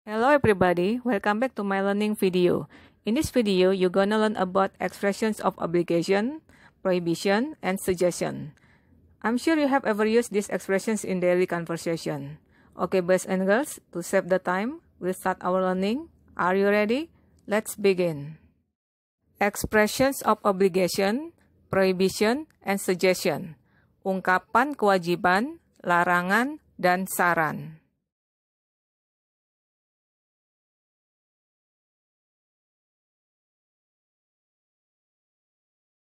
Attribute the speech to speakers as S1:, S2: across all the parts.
S1: Hello everybody, welcome back to my learning video. In this video, you're gonna learn about expressions of obligation, prohibition, and suggestion. I'm sure you have ever used these expressions in daily conversation. Okay, boys and girls, to save the time, we'll start our learning. Are you ready? Let's begin. Expressions of obligation, prohibition, and suggestion. Ungkapan kewajiban, larangan, dan saran.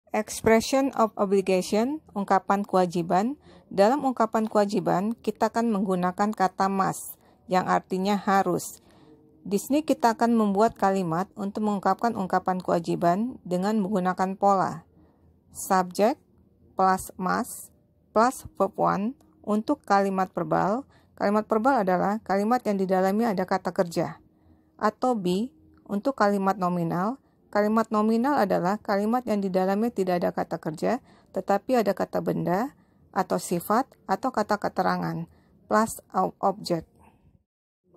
S1: Expression of obligation, ungkapan kewajiban. Dalam ungkapan kewajiban, kita akan menggunakan kata must, yang artinya harus. Di sini kita akan membuat kalimat untuk mengungkapkan ungkapan kewajiban dengan menggunakan pola. Subject plus must plus verb one untuk kalimat verbal. Kalimat verbal adalah kalimat yang di dalamnya ada kata kerja. Atau be untuk kalimat nominal. Kalimat nominal adalah kalimat yang di dalamnya tidak ada kata kerja, tetapi ada kata benda, atau sifat, atau kata keterangan, plus object.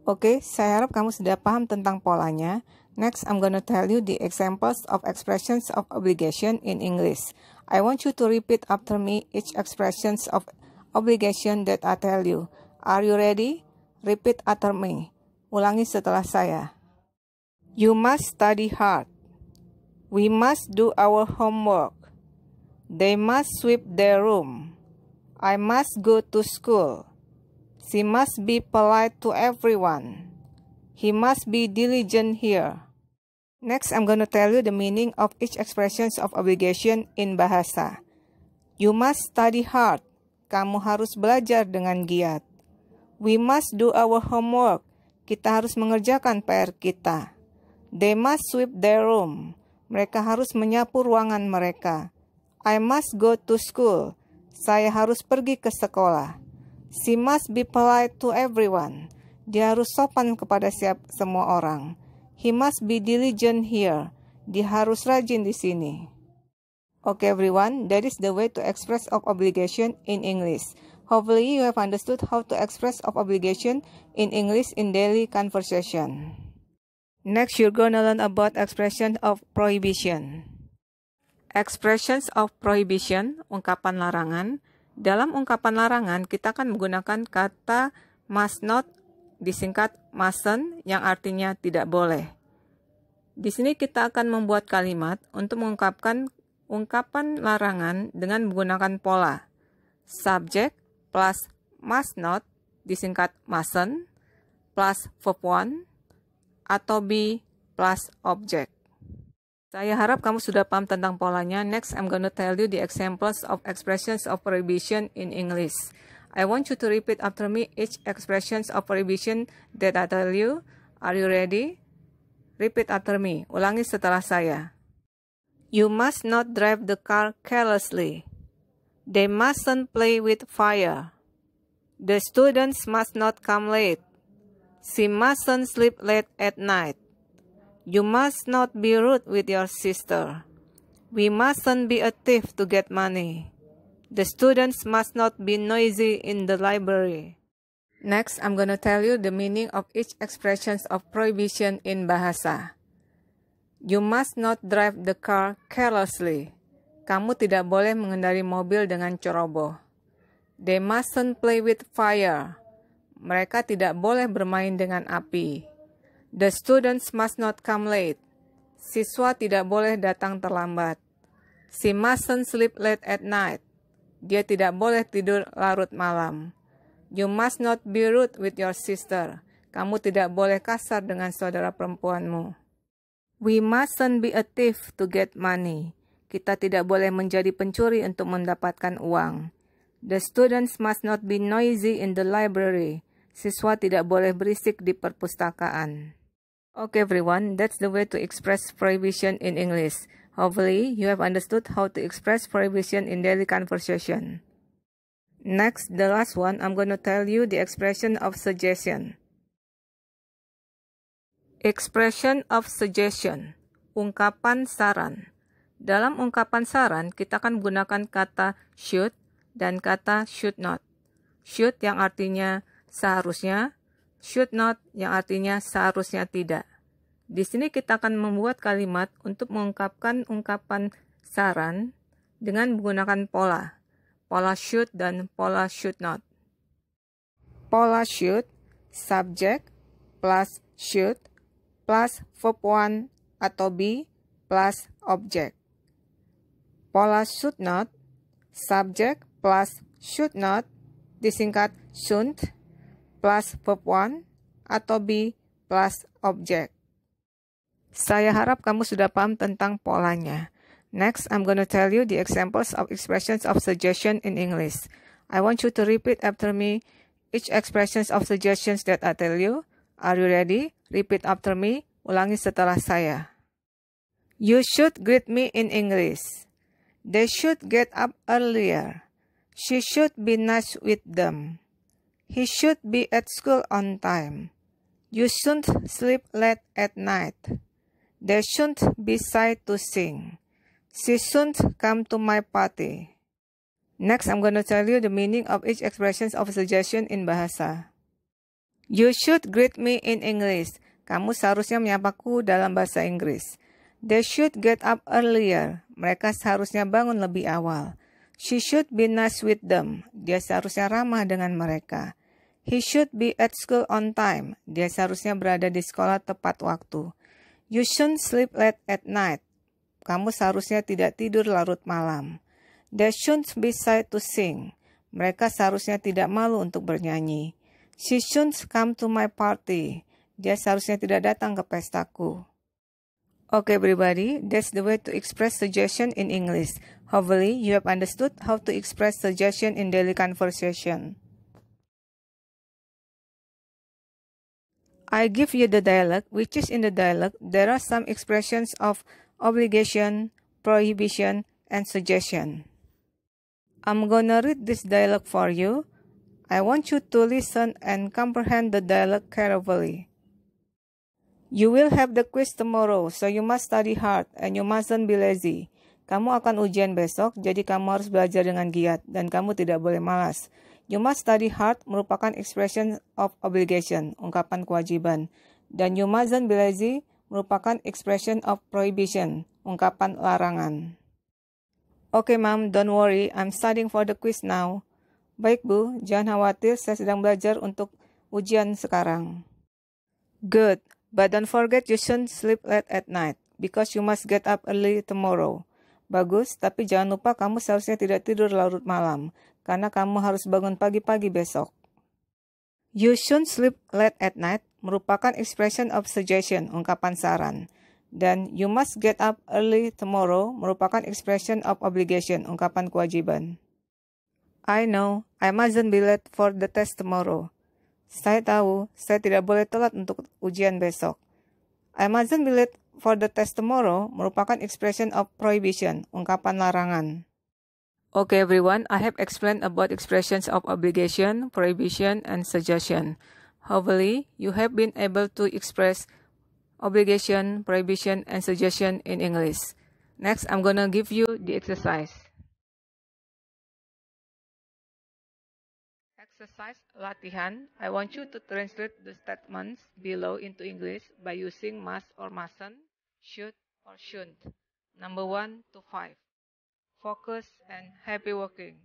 S1: Oke, saya harap kamu sudah paham tentang polanya. Next, I'm gonna tell you the examples of expressions of obligation in English. I want you to repeat after me each expressions of obligation that I tell you. Are you ready? Repeat after me. Ulangi setelah saya. You must study hard. We must do our homework. They must sweep their room. I must go to school. She must be polite to everyone. He must be diligent here. Next, I'm going to tell you the meaning of each expressions of obligation in bahasa. You must study hard. Kamu harus belajar dengan giat. We must do our homework. Kita harus mengerjakan PR kita. They must sweep their room. Mereka harus menyapu ruangan mereka. I must go to school. Saya harus pergi ke sekolah. She must be polite to everyone. Dia harus sopan kepada semua orang. He must be diligent here. Dia harus rajin di sini. Okay everyone, that is the way to express of obligation in English. Hopefully you have understood how to express of obligation in English in daily conversation. Next, you're gonna learn about expression of prohibition. Expressions of prohibition, ungkapan larangan. Dalam ungkapan larangan, kita akan menggunakan kata must not, disingkat mustn't, yang artinya tidak boleh. Di sini kita akan membuat kalimat untuk mengungkapkan ungkapan larangan dengan menggunakan pola. Subject plus must not, disingkat mustn't, plus verb one, atau be plus object. Saya harap kamu sudah paham tentang polanya. Next, I'm going to tell you the examples of expressions of prohibition in English. I want you to repeat after me each expressions of prohibition that I tell you. Are you ready? Repeat after me. Ulangi setelah saya. You must not drive the car carelessly. They mustn't play with fire. The students must not come late. She mustn't sleep late at night. You must not be rude with your sister. We mustn't be a thief to get money. The students must not be noisy in the library. Next, I'm going to tell you the meaning of each expressions of prohibition in bahasa. You must not drive the car carelessly. Kamu tidak boleh mengendari mobil dengan ceroboh. They mustn't play with fire. Mereka tidak boleh bermain dengan api. The students must not come late. Siswa tidak boleh datang terlambat. She mustn't sleep late at night. Dia tidak boleh tidur larut malam. You must not be rude with your sister. Kamu tidak boleh kasar dengan saudara perempuanmu. We mustn't be a thief to get money. Kita tidak boleh menjadi pencuri untuk mendapatkan uang. The students must not be noisy in the library. Siswa tidak boleh berisik di perpustakaan. Okay everyone, that's the way to express prohibition in English. Hopefully, you have understood how to express prohibition in daily conversation. Next, the last one, I'm going to tell you the expression of suggestion. Expression of suggestion, ungkapan saran. Dalam ungkapan saran, kita akan menggunakan kata should dan kata should not. Should yang artinya seharusnya, should not yang artinya seharusnya tidak. Di sini kita akan membuat kalimat untuk mengungkapkan ungkapan saran dengan menggunakan pola. Pola should dan pola should not. Pola should, subject plus should plus verb 1 atau be plus object. Pola should not, subject plus should not, disingkat shouldn't, plus verb 1 atau be plus object. Saya harap kamu sudah paham tentang polanya. Next, I'm going to tell you the examples of expressions of suggestion in English. I want you to repeat after me each expressions of suggestions that I tell you. Are you ready? Repeat after me. Ulangi setelah saya. You should greet me in English. They should get up earlier. She should be nice with them. He should be at school on time. You shouldn't sleep late at night. They shouldn't be shy to sing. She shouldn't come to my party. Next, I'm going to tell you the meaning of each expression of suggestion in bahasa. You should greet me in English. Kamu seharusnya menyapaku dalam bahasa Inggris. They should get up earlier. Mereka seharusnya bangun lebih awal. She should be nice with them. Dia seharusnya ramah dengan mereka. He should be at school on time. Dia seharusnya berada di sekolah tepat waktu. You shouldn't sleep late at night. Kamu seharusnya tidak tidur larut malam. They shouldn't be shy to sing. Mereka seharusnya tidak malu untuk bernyanyi. She shouldn't come to my party. Dia seharusnya tidak datang ke pestaku. Okay, everybody, that's the way to express suggestion in English. Hopefully, you have understood how to express suggestion in daily conversation. I give you the dialogue, which is in the dialogue, there are some expressions of obligation, prohibition, and suggestion. I'm gonna read this dialogue for you. I want you to listen and comprehend the dialogue carefully. You will have the quiz tomorrow, so you must study hard and you mustn't be lazy. Kamu akan ujian besok, jadi kamu harus belajar dengan giat dan kamu tidak boleh malas. You must study hard merupakan expression of obligation, ungkapan kewajiban. Dan you mustn't be lazy merupakan expression of prohibition, ungkapan larangan. Okay, Mom, don't worry, I'm studying for the quiz now. Baik, Bu, jangan khawatir, saya sedang belajar untuk ujian sekarang. Good, but don't forget you shouldn't sleep late at night, because you must get up early tomorrow. Bagus, tapi jangan lupa kamu seharusnya tidak tidur larut malam, karena kamu harus bangun pagi-pagi besok. You shouldn't sleep late at night merupakan expression of suggestion, ungkapan saran. Dan you must get up early tomorrow merupakan expression of obligation, ungkapan kewajiban. I know, I mustn't be late for the test tomorrow. Saya tahu, saya tidak boleh telat untuk ujian besok. I mustn't be late for the test tomorrow merupakan expression of prohibition, ungkapan larangan. Okay, everyone, I have explained about expressions of obligation, prohibition, and suggestion. Hopefully, you have been able to express obligation, prohibition, and suggestion in English. Next, I'm gonna give you the exercise. Exercise latihan. I want you to translate the statements below into English by using must or mustn't, should or shouldn't. Number 1 to 5. Focus and happy working.